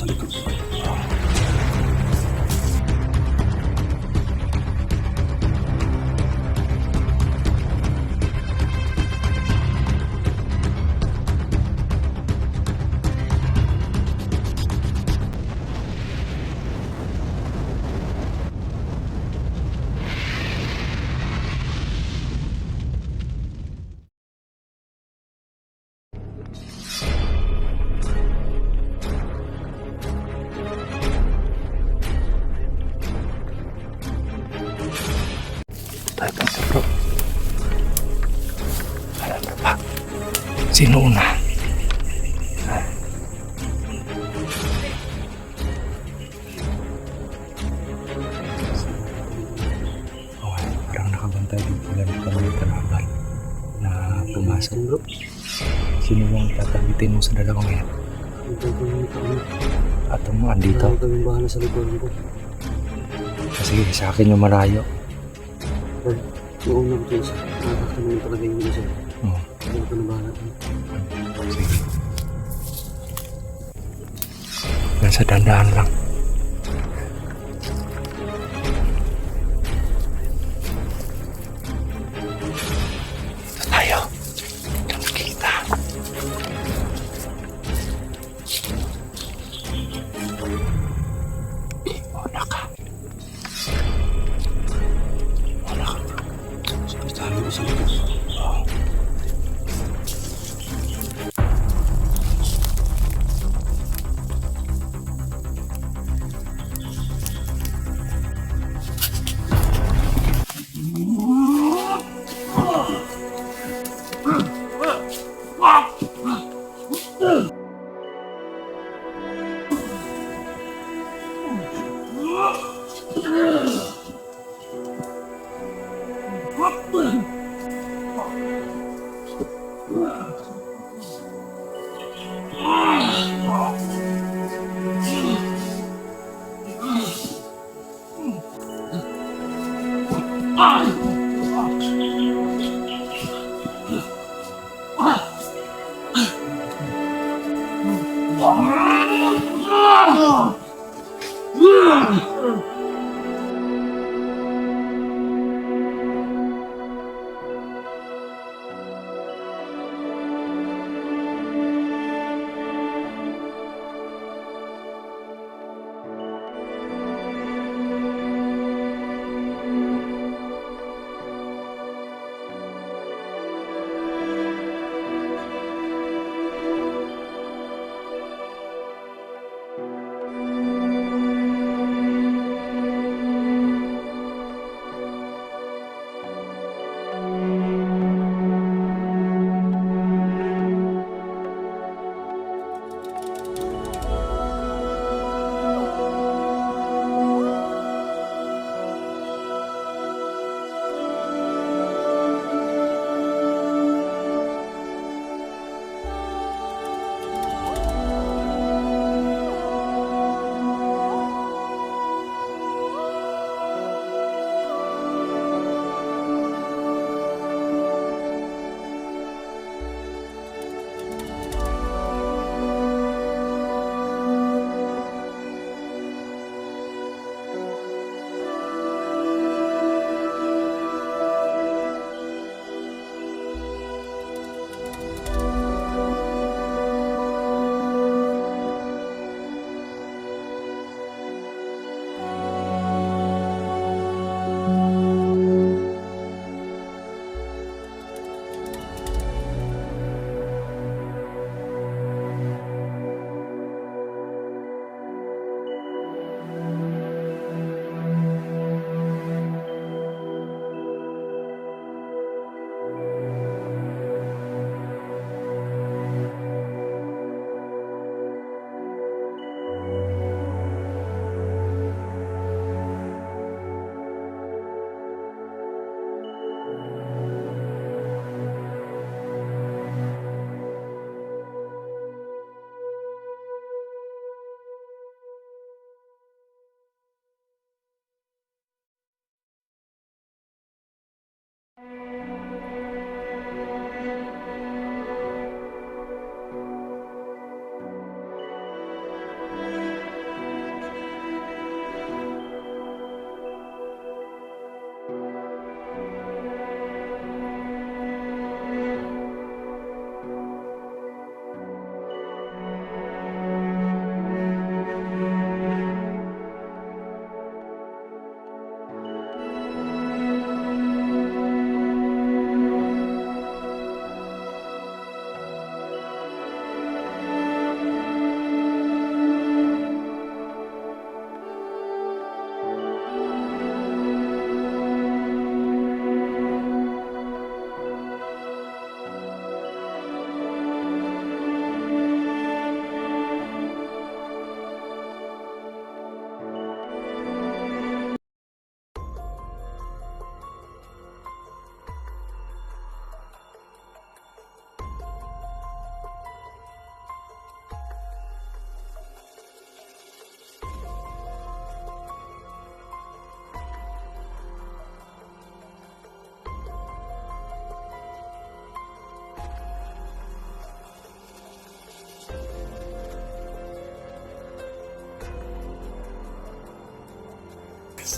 sa likod. Tayo bro. Alam mo ba? Sino una? Okay, parang nakabantay din pala ng kalaban na pumasok bro. Sino yung tatabitin mo sa dalawang yan? At mo andito? Marami kaming bahala sa likuran ko. Sige, sa akin yung malayo. Yung unang ko isa, nakakita naman talaga yung isa. Oo. Hindi ko na bahala. Sige. Nasa dandaan lang. Ito tayo. Diyan kita. Wala ka. Wala ka bro. Sabi ko sa likod. Oo.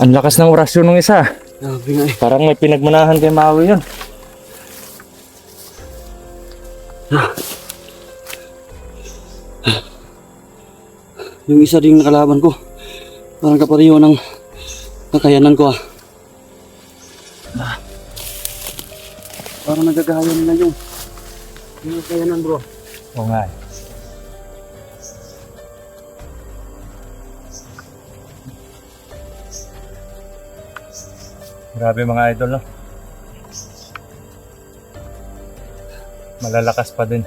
Ang lakas ng orasyon ng isa. Grabe nga eh. Parang may pinagmanahan kay Maui yun. Yung isa ding nakalaban ko. Parang kapareho ng kakayanan ko ah. Parang nagagaya nila yung kakayanan bro. Oo nga. Grabe mga idol, no? Malalakas pa din.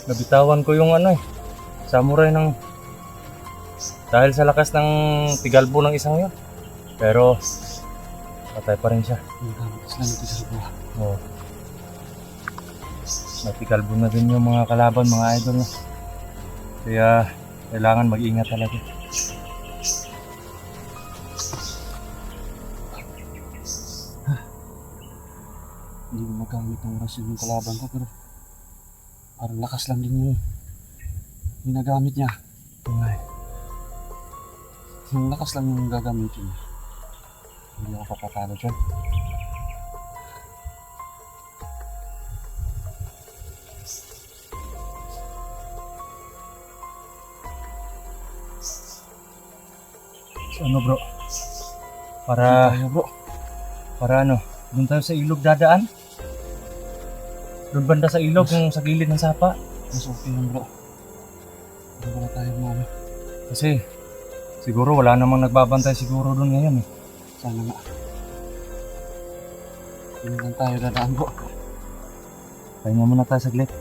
Nabitawan ko yung samurai ng dahil sa lakas ng tigalbo ng isang yun. Pero patay pa rin siya. Ang gamit sila nito sa bro. Oo. Natigalbo na din yung mga kalaban, mga idol, no? Kaya kailangan mag-ingat talaga. Hindi ko magamit ng orasyon yung kalaban ko pero parang lakas lang din yung ginagamit niya. Okay. Yung lakas lang yung gagamitin niya. Hindi ako papatalo dyan. So ano bro? Tayo bro. Para doon tayo sa ilog dadaan? Doon banda sa ilog, yung sa gilid ng sapa? Mas okay lang bro. Hindi wala tayo mami. Kasi siguro wala namang nagbabantay siguro doon ngayon eh. Sana nga. Hindi lang tayo dadaan bro. Pahinga muna tayo saglit.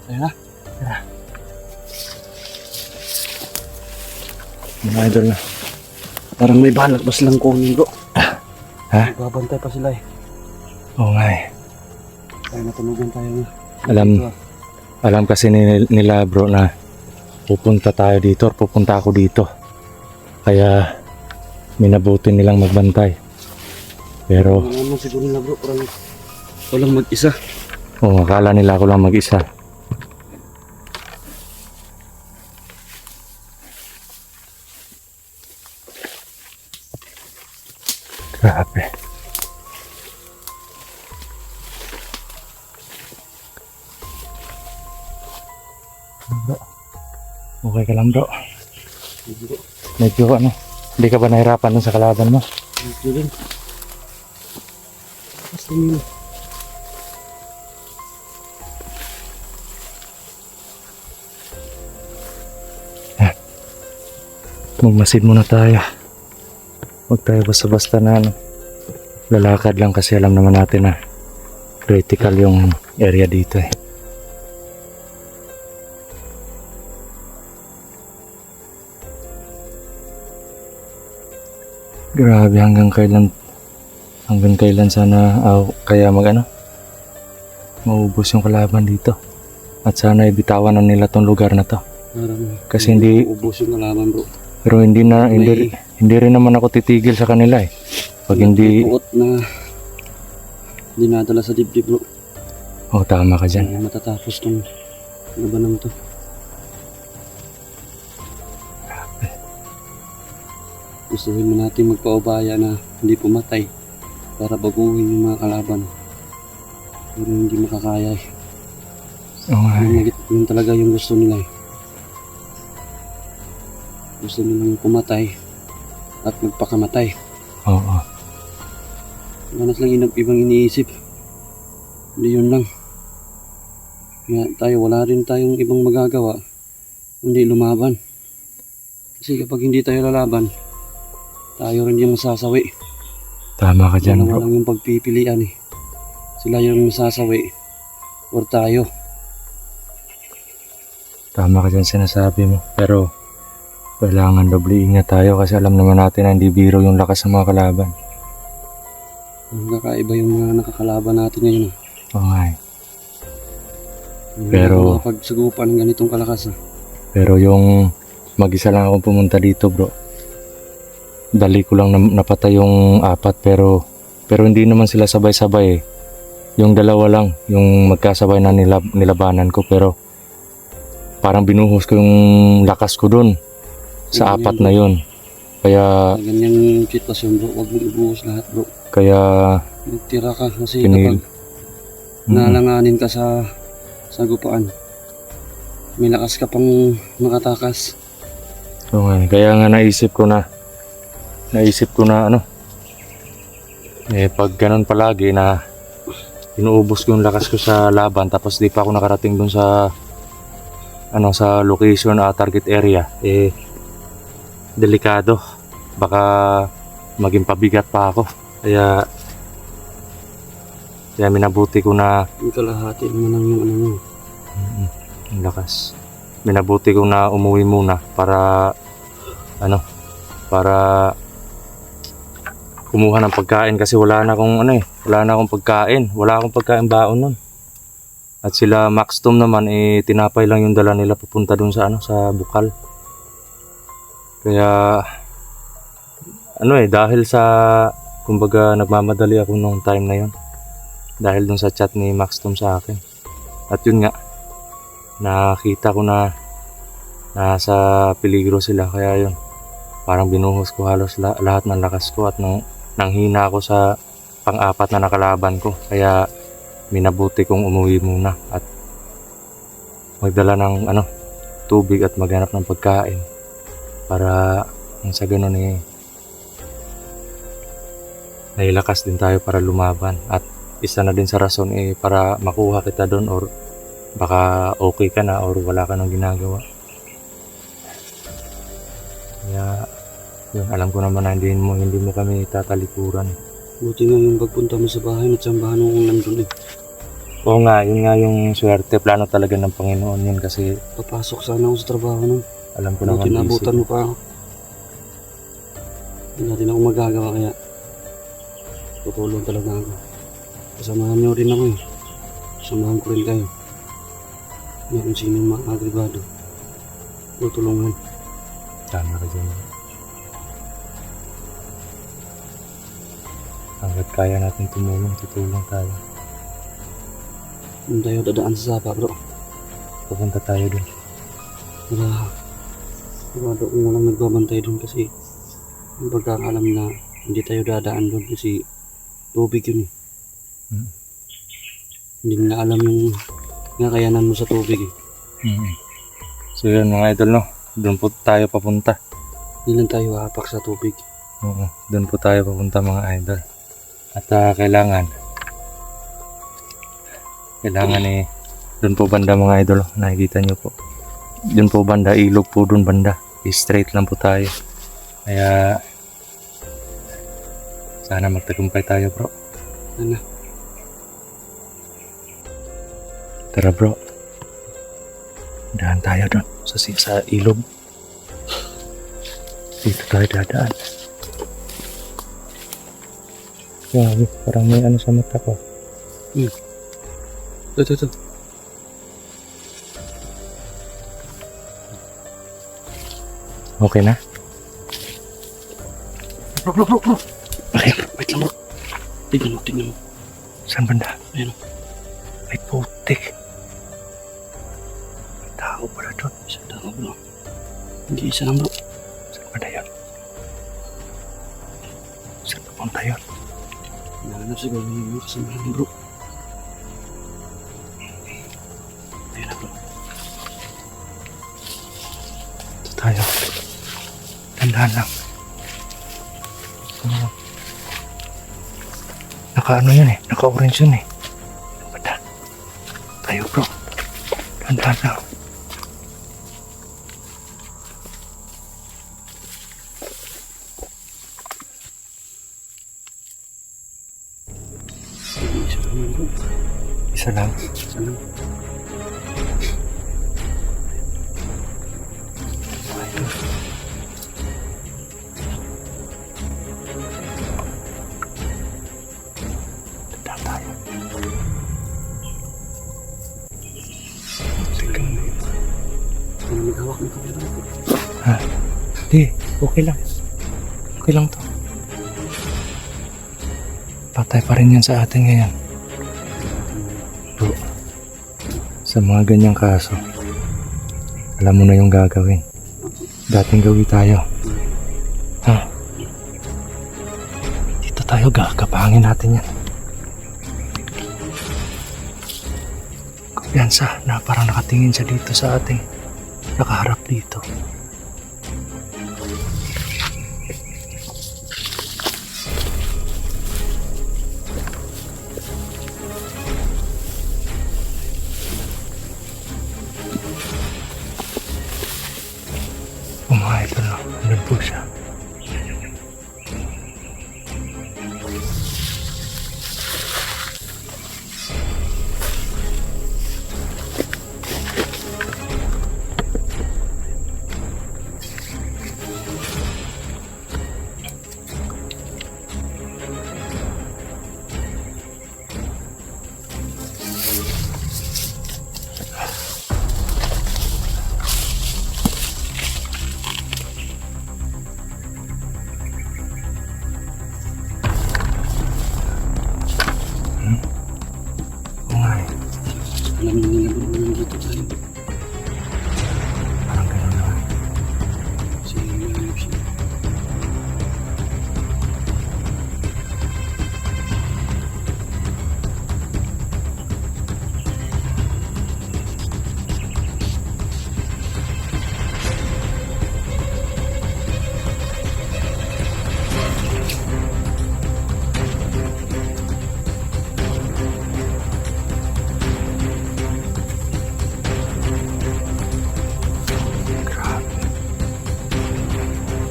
Tayo na. Mga idol na. Parang may balak ba silang kunin bro? Ha? Babantay pa sila eh. Oo nga eh. Kaya natunugan tayo na. Alam kasi nila bro na pupunta tayo dito or pupunta ako dito. Kaya minabuti nilang magbantay. Pero Ano naman siguro nila bro, parang walang mag-isa. akala nila ako lang mag-isa. Grabe. Bro, okay ka lang bro? Bro, Medyo hindi ka ba nahirapan dun sa kalaban mo? medyo din. Basta nila. Magmasid muna tayo. Huwag tayo basta-basta na lalakad lang kasi alam naman natin na critical yung area dito eh. Grabe, hanggang kailan sana kaya maubos yung kalaban dito. At sana ibitawan na nila tong lugar na to. Parang Kasi hindi ubos yung kalaban bro. pero hindi rin naman ako titigil sa kanila eh. Pag hindi Puot na dinadala sa dibdib bro. tama ka dyan. Kaya matatapos tong labanan to. Gustuhin mo natin magpaubaya na hindi pumatay para baguhin yung mga kalaban. Pero hindi makakaya eh. Oo nga eh. Yun talaga yung gusto nila eh. Gusto nilang pumatay at magpakamatay. Oo. Ganas lang ibang iniisip. Hindi yun lang. Kaya tayo, wala rin tayong ibang magagawa kundi lumaban. Kasi kapag hindi tayo lalaban, tayo rin yung masasawi. Tama ka dyan bro. Walang yung pagpipilian eh. Sila yung masasawi or tayo. Tama ka dyan sinasabi mo. Pero kailangan doble ingat tayo kasi alam naman natin na hindi biro yung lakas ng mga kalaban. Kakaiba yung mga nakakalaban natin ngayon. Oo nga eh. Pero- pagsagupan ng ganitong kalakas ah. Pero yung mag-isa lang ako pumunta dito bro. Dali ko lang napatay yung apat pero hindi naman sila sabay-sabay eh. Yung dalawa lang, yung magkasabay na nilabanan ko pero parang binuhos ko yung lakas ko dun sa Ganyan, apat bro. na yun. Kaya Sa ganyang sitwasyon bro, huwag mo ibuhos lahat bro. kaya Magtira ka kasi Pinil- kapag nalanganin ka sa sagupaan, may lakas ka pang makatakas. Okay. Kaya nga naisip ko na ano pag ganun palagi na inuubos ko yung lakas ko sa laban tapos di pa ako nakarating dun sa sa location target area delikado, baka maging pabigat pa ako, kaya minabuti ko na Yung kalahati naman ang yung ano mo. yung lakas, minabuti ko na umuwi muna para para kumuha ng pagkain kasi wala na akong pagkain baon nun. At sila Maxtom naman tinapay lang yung dala nila papunta dun sa sa Bukal. Kaya dahil sa kumbaga nagmamadali ako nung time na yon. Dahil dun sa chat ni Maxtom sa akin. At yun nga, nakita ko na nasa peligro sila, kaya yun. Parang binuhos ko halos lahat ng lakas ko at nanghina ako sa pang-apat na nakalaban ko. Kaya minabuti kong umuwi muna at magdala ng tubig at maghanap ng pagkain para sa ganun nailakas din tayo para lumaban. At isa na din sa rason para makuha kita doon, or baka okay ka na or wala ka nang ginagawa. Kaya yun, alam ko naman na hindi mo kami tatalikuran. Buti nga yung pagpunta mo sa bahay, natsambahan mo kung nandun eh. Oo nga, yun nga yung swerte, plano talaga ng Panginoon yun kasi Papasok sana ako sa trabaho nun. alam ko Buti naman naabutan mo pa ako. Hindi natin ako magagawa kaya tutulong talaga ako. Kasamahan niyo rin ako eh. Samahan ko rin kayo. Kaya kung sino yung mga agribado, tutulungan. Tama ka dyan. Hanggat kaya natin tumulong, tutulong tayo. Kung tayo dadaan sa sapa bro, Pupunta tayo dun. wala. Sigurado kung walang nagbabantay dun kasi yung pagkakalam na hindi tayo dadaan dun kasi tubig yun eh. Hmm. Hindi na alam yung kakayanan mo sa tubig eh. So yun mga idol, no? Doon po tayo papunta. Hindi lang tayo hapak sa tubig. Oo, doon po tayo papunta mga idol. At kailangan doon po banda mga idol, nakikita nyo po. Doon po banda, ilog po doon banda. Straight lang po tayo. Kaya sana magtagumpay tayo bro. Ano? Tara bro. Daan tayo doon sa ilog. Dito tayo dadaan. Grabe, parang may sa mata ko. Ito. Okay na? Bro. Okay. Wait lang bro. Tignan mo. Saan banda? Ayun. Ay putik. May tao pala doon. Isang tao bro. Hindi isa lang bro. Saan banda yun? Saan papunta yun? Nahanap siguro yung mga kasamahan bro. Ayun na bro. Ito tayo. Tandaan lang. Naka-ano yun eh. Naka-orange yun eh. Saan banda? Tayo bro. Tandaan lang. Isa lang bro. Isa lang. Isa lang. Tandaan tayo. Hawak ng kamera ko. Ha? Di, okay lang. Okay lang to. Patay pa rin yan sa atin ngayon. Bro, sa mga ganyang kaso, alam mo na yung gagawin. Dating gawin tayo. Ha? Dito tayo, gagapangin natin yan. Kumpiyansa na parang nakatingin siya dito sa ating nakaharap dito. Mga idol, no? Andun po siya. Alam nila na nandito tayo. Parang gano'n na. Kasi umihalap siya. Grabe.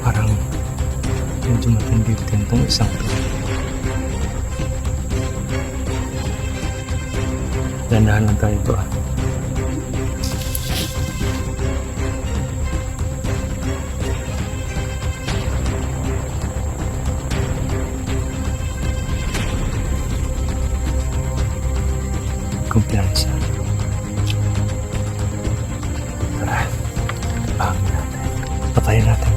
Parang medyo matindi din itong isang to. Dandahan lang tayo ba? Kumpiyansa. Tara, pahangin natin. Patayin natin.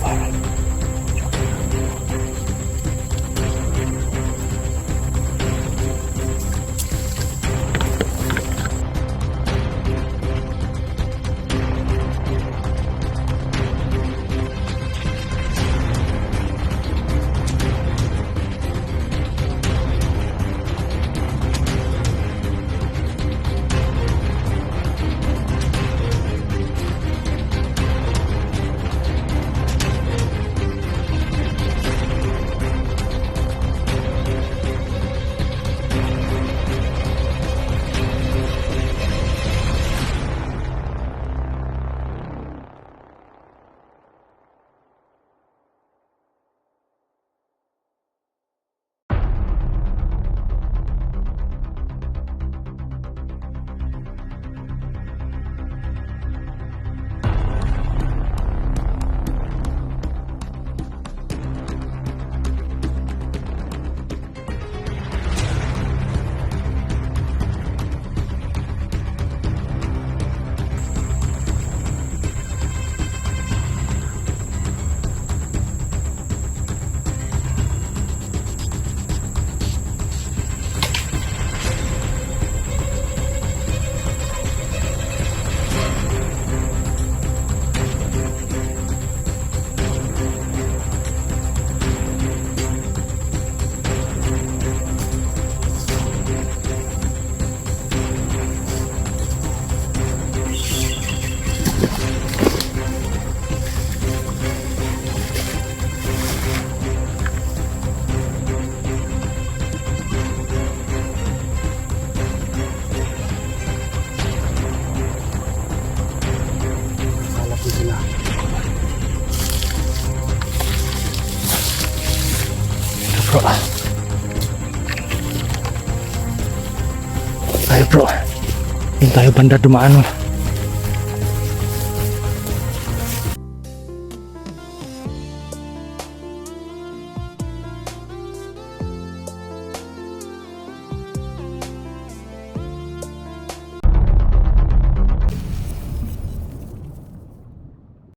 Parang bro. tayo banda dumaan oh.